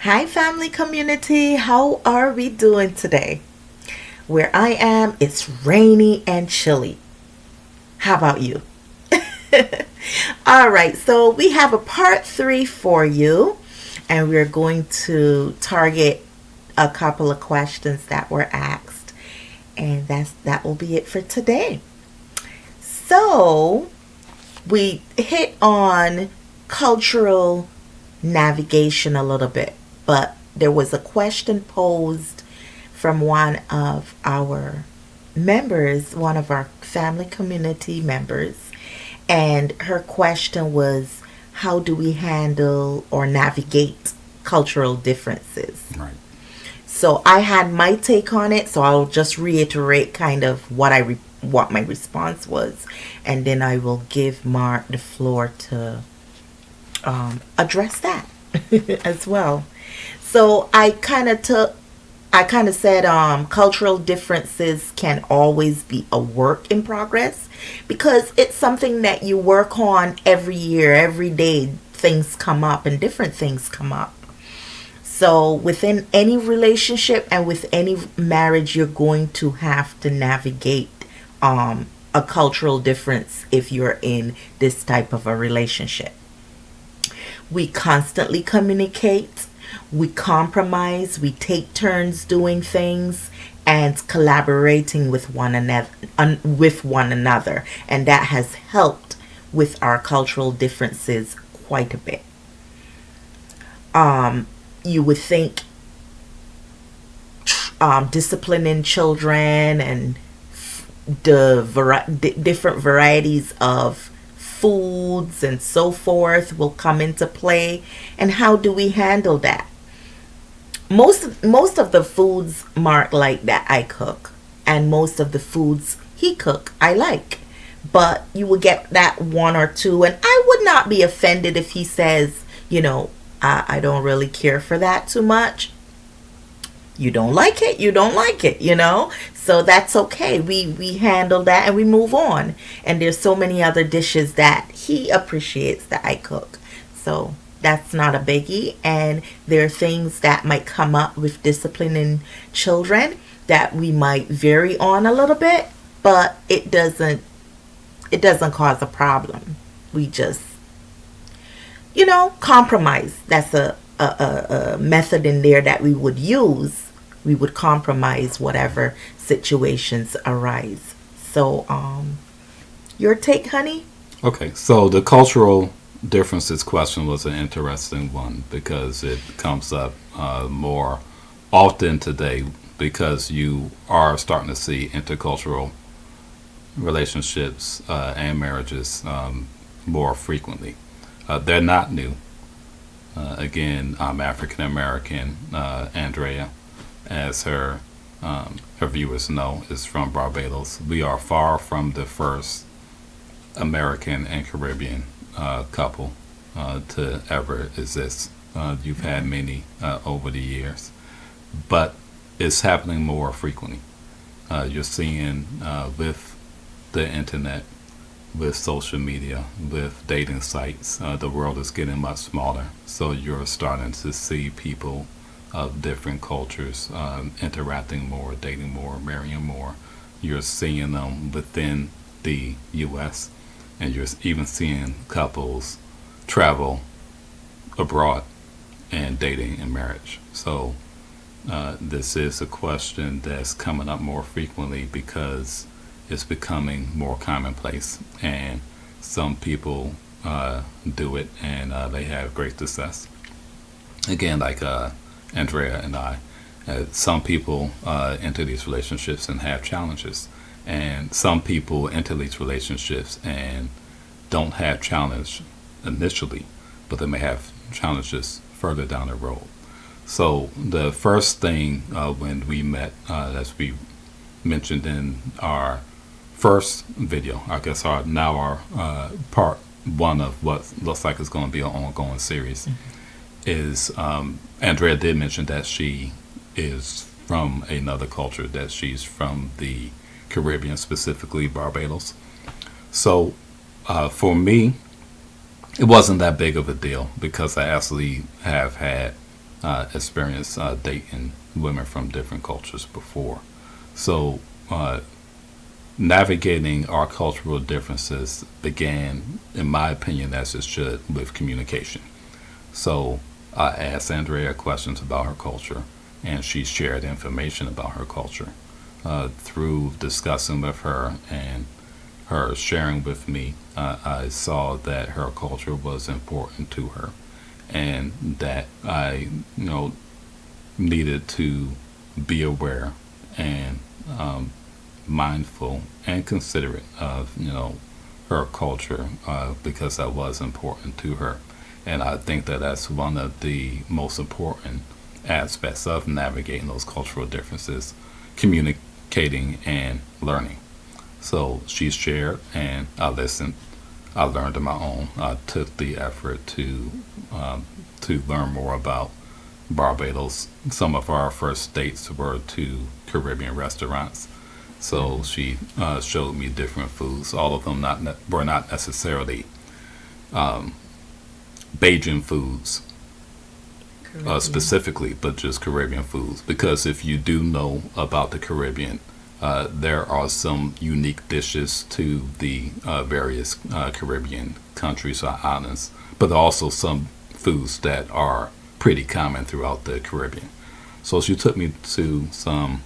Hi, family community. How are we doing today? Where I am, it's rainy and chilly. How about you? All right, so we have a part 3 for you, and we're going to target a couple of questions that were asked, and that will be it for today. So, we hit on cultural navigation a little bit, but there was a question posed from one of our members, one of our family community members, and her question was, how do we handle or navigate cultural differences? Right. So I had my take on it, so I'll just reiterate kind of what my response was, and then I will give Mark the floor to address that as well. So I kind of said cultural differences can always be a work in progress because it's something that you work on every year, every day. Things come up and different things come up. So within any relationship and with any marriage, you're going to have to navigate a cultural difference if you're in this type of a relationship. We constantly communicate, we compromise, we take turns doing things and collaborating with one another, and that has helped with our cultural differences quite a bit. You would think disciplining children and different varieties of foods and so forth will come into play, and how do we handle that? Most of the foods Mark like that I cook, and most of the foods he cook I like, but you will get that one or two, and I would not be offended if he says, I don't really care for that too much. You don't like it, you don't like it. So that's okay. We handle that and we move on. And there's so many other dishes that he appreciates that I cook. So that's not a biggie. And there are things that might come up with disciplining children that we might vary on a little bit, but it doesn't cause a problem. We just compromise. That's a method in there that we would use. We would compromise whatever situations arise. So, your take, honey? Okay. So the cultural differences question was an interesting one because it comes up more often today because you are starting to see intercultural relationships and marriages more frequently. They're not new. Again, I'm African American. Andrea, as her viewers know, is from Barbados. We are far from the first American and Caribbean couple to ever exist. You've had many over the years, but it's happening more frequently. You're seeing with the internet, with social media, with dating sites, the world is getting much smaller. So you're starting to see people of different cultures interacting more, dating more, marrying more. You're seeing them within the U.S., and you're even seeing couples travel abroad and dating and marriage. So this is a question that's coming up more frequently because it's becoming more commonplace, and some people do it and they have great success. Again, like Andrea and I, some people enter these relationships and have challenges, and some people enter these relationships and don't have challenge initially, but they may have challenges further down the road. So the first thing when we met, as we mentioned in our first video, I guess our part one of what looks like it's going to be an ongoing series, is Andrea did mention that she is from another culture, that she's from the Caribbean, specifically Barbados. So for me, it wasn't that big of a deal because I actually have had experienced dating women from different cultures before. So navigating our cultural differences began, in my opinion, as it should, with communication. So I asked Andrea questions about her culture, and she shared information about her culture. Through discussing with her and her sharing with me, I saw that her culture was important to her, and that I, needed to be aware and mindful and considerate of, her culture, because that was important to her. And I think that that's one of the most important aspects of navigating those cultural differences, communicating and learning. So she shared, and I listened. I learned on my own. I took the effort to learn more about Barbados. Some of our first dates were to Caribbean restaurants. So she showed me different foods. All of them were not necessarily Bajan foods specifically, but just Caribbean foods. Because if you do know about the Caribbean, there are some unique dishes to the various Caribbean countries or islands, but also some foods that are pretty common throughout the Caribbean. So she took me to some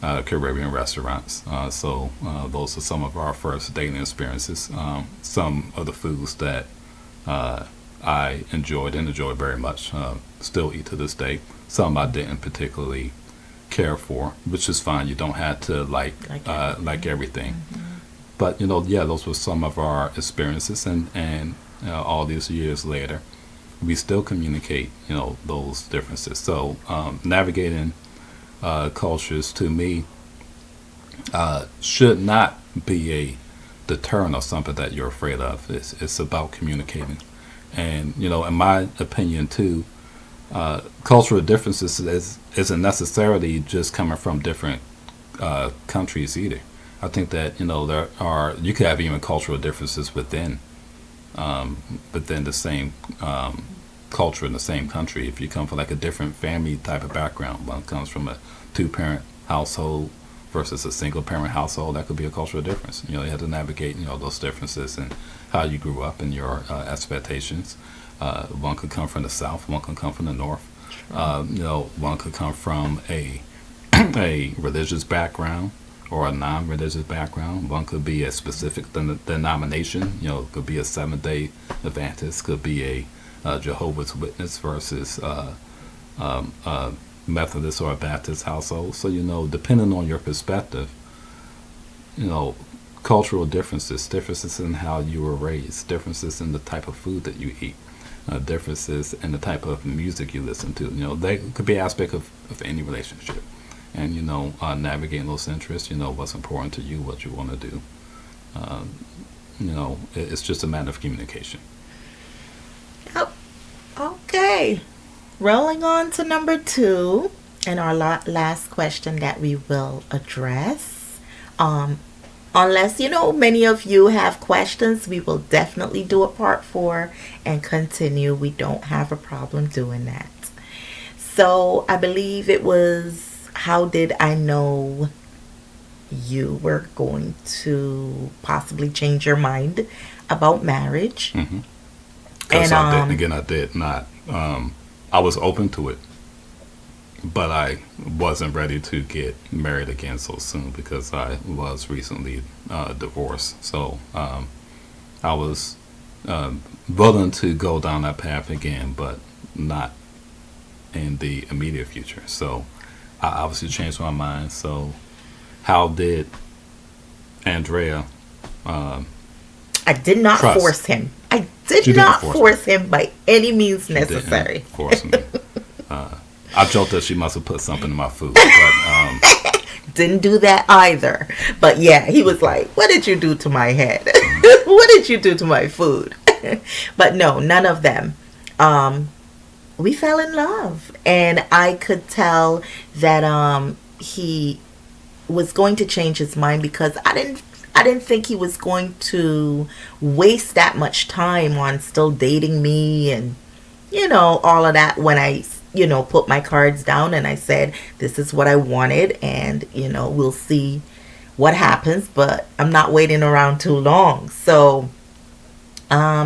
Caribbean restaurants. So those are some of our first dating experiences. Some of the foods that I enjoyed and enjoy very much, still eat to this day. Some I didn't particularly care for, which is fine. You don't have to like everything. But yeah, those were some of our experiences, and all these years later, we still communicate those differences. So navigating cultures, to me, should not be a deterrent or something that you're afraid of. It's about communicating. And in my opinion too, cultural differences isn't necessarily just coming from different countries either. I think that you could have even cultural differences within the same culture in the same country. If you come from like a different family type of background, one comes from a 2-parent household versus a single parent household, that could be a cultural difference. You have to navigate those differences and how you grew up and your expectations. One could come from the South, one could come from the North. One could come from a a religious background or a non-religious background. One could be a specific denomination. Could be a Seventh-day Adventist, could be a Jehovah's Witness versus Methodist or a Baptist household. So depending on your perspective, cultural differences in how you were raised, differences in the type of food that you eat, differences in the type of music you listen to. They could be aspect of any relationship. And navigating those interests, what's important to you, what you want to do. It's just a matter of communication. Yep. Okay. Rolling on to number 2, and our last question that we will address. Unless, many of you have questions, we will definitely do a part 4 and continue. We don't have a problem doing that. So I believe it was, how did I know you were going to possibly change your mind about marriage? Because I did not. I was open to it, but I wasn't ready to get married again so soon because I was recently divorced. So I was willing to go down that path again, but not in the immediate future. So I obviously changed my mind. So how did Andrea I did not trust? Force him. I did not force him by any means necessary. Force me. I joked that she must have put something in my food, but didn't do that either. But yeah, he was like, "What did you do to my head? What did you do to my food?" But no, none of them. We fell in love, and I could tell that he was going to change his mind because I didn't think he was going to waste that much time on still dating me and all of that when I put my cards down and I said, this is what I wanted, and, we'll see what happens, but I'm not waiting around too long. So,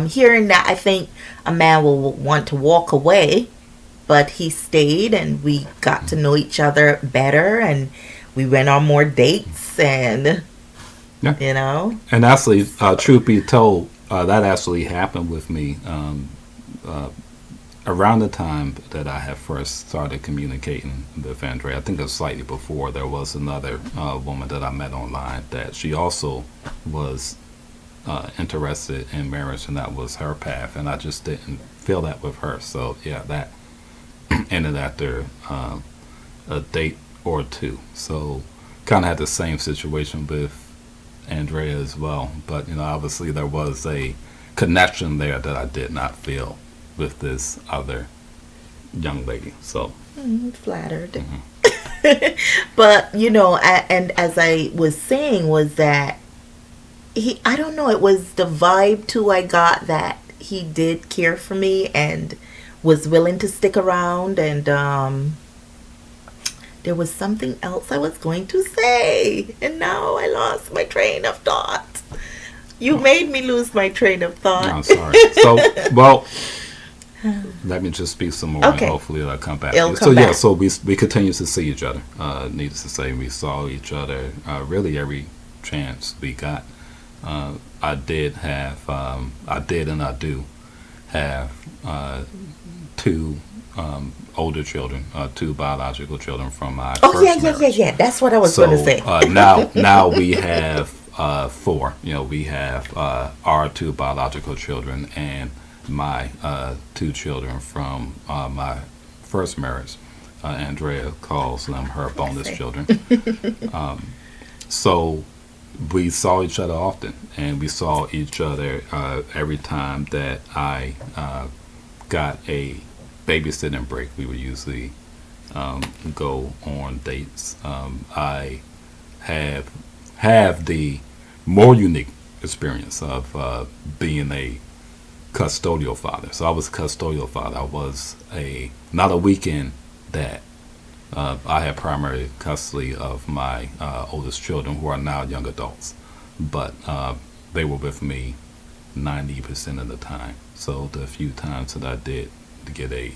hearing that, I think a man will want to walk away, but he stayed and we got to know each other better, and we went on more dates, and, Yeah. And actually, truth be told, that actually happened with me uh, around the time that I had first started communicating with Andrea. I think it was slightly before. There was another woman that I met online that she also was interested in marriage, and that was her path. And I just didn't feel that with her. So yeah, that ended after a date or two. So kind of had the same situation with Andrea as well. But obviously there was a connection there that I did not feel with this other young lady. So Flattered. mhm. But and as I was saying, was that I don't know, it was the vibe too I got, that he did care for me and was willing to stick around, and there was something else I was going to say, and now I lost my train of thought. You made me lose my train of thought. I'm sorry. So, well, let me just speak some more, Okay. and hopefully it'll come back. It'll So come yeah, back. so we continue to see each other. Needless to say, we saw each other really every chance we got. I did have, I did and I do have two older children, two biological children from my Oh, yeah, first yeah, yeah, marriage. yeah. That's what I was So going to say. now we have four. We have our two biological children and my two children from my first marriage. Andrea calls them her bonus Classic. children. So we saw each other often, and we saw each other every time that I got a babysitting break. We would usually go on dates. I have the more unique experience of being a custodial father. So I was a custodial father. I was not a weekend dad. I had primary custody of my oldest children, who are now young adults, but they were with me 90% of the time. So the few times that I did to get a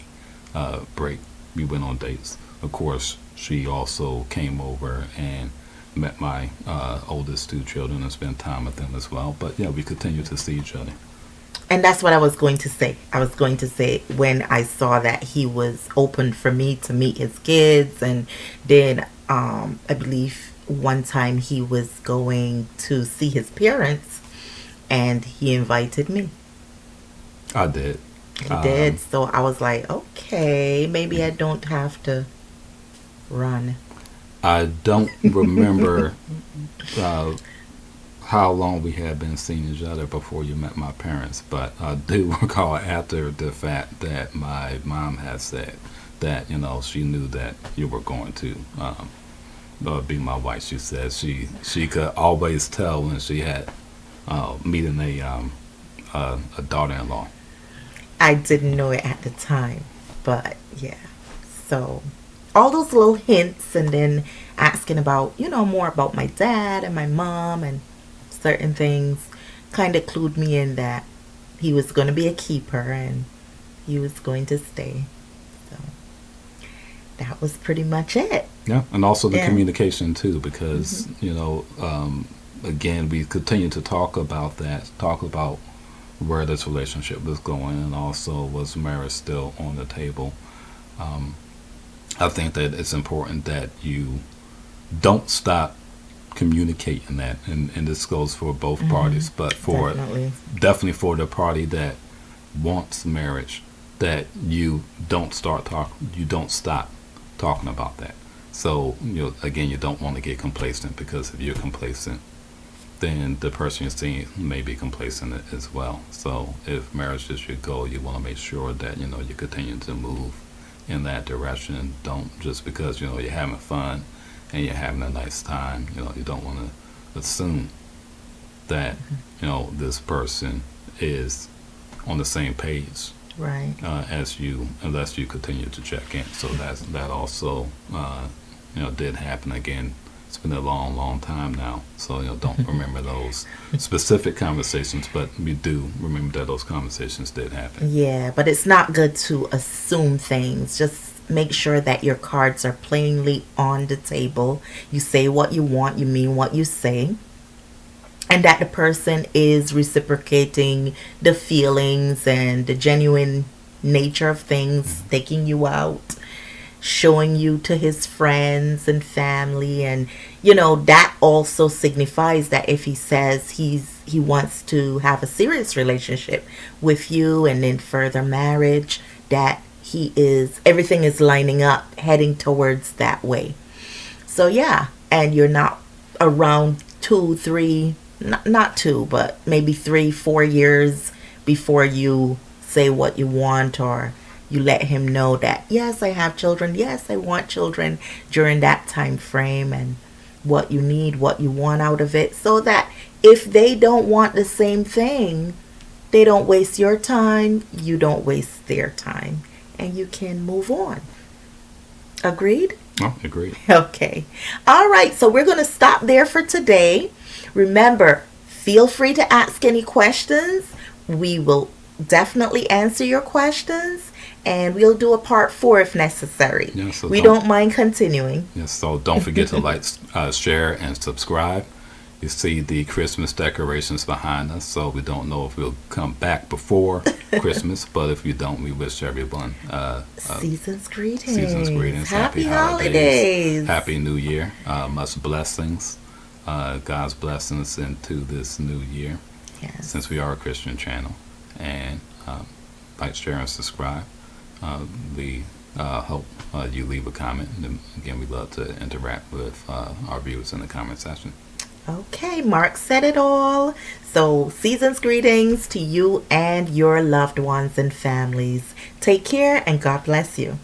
break, we went on dates. Of course, she also came over and met my oldest two children and spent time with them as well. But yeah, we continued to see each other. And that's what I was going to say. I was going to say, when I saw that he was open for me to meet his kids, and then I believe one time he was going to see his parents, and he invited me. I did. He did. So I was like, okay, maybe I don't have to run. I don't remember uh, how long we had been seeing each other before you met my parents, but I do recall after the fact that my mom had said that she knew that you were going to be my wife. She said she could always tell when she had meeting a daughter-in-law. I didn't know it at the time, but yeah. So all those little hints, and then asking about, more about my dad and my mom and certain things, kind of clued me in that he was going to be a keeper and he was going to stay. So that was pretty much it. Yeah, and also the Yeah. communication too, because again, we continue to talk about that, talk about where this relationship was going, and also was marriage still on the table. Um, I think that it's important that you don't stop communicating that, and this goes for both parties, but for Definitely. definitely for the party that wants marriage, that you don't you don't stop talking about that. So again, you don't want to get complacent, because if you're complacent, then the person you're seeing may be complacent as well. So if marriage is your goal, you want to make sure that you continue to move in that direction. Don't just because you're having fun and you're having a nice time, you don't want to assume that this person is on the same page Right. Unless you continue to check in. So that also did happen again. It's been a long time now, so don't remember those specific conversations, but we do remember that those conversations did happen. Yeah, but it's not good to assume things. Just make sure that your cards are plainly on the table. You say what you want, you mean what you say, and that the person is reciprocating the feelings and the genuine nature of things, taking you out, showing you to his friends and family. And that also signifies that if he says he wants to have a serious relationship with you and then further marriage, that he is everything is lining up heading towards that way. So yeah, and you're not around 2 3, not 2 but maybe 3 4 years before you say what you want, or you let him know that yes, I have children, yes, I want children during that time frame, and what you need, what you want out of it, so that if they don't want the same thing, they don't waste your time, you don't waste their time, and you can move on. Agreed? Oh, agreed. Okay. All right. So we're going to stop there for today. Remember, feel free to ask any questions. We will definitely answer your questions, and we'll do a part 4 if necessary. Yeah, so we don't mind continuing. Yes, so don't forget to like, share, and subscribe. You see the Christmas decorations behind us, so we don't know if we'll come back before Christmas, but if you don't, we wish everyone Season's greetings. Happy holidays. Happy New Year. Much blessings. God's blessings into this new year. Yes. Since we are a Christian channel. And like, share, and subscribe. We hope you leave a comment. And again, we love to interact with our viewers in the comment section. Okay, Mark said it all. So, season's greetings to you and your loved ones and families. Take care, and God bless you.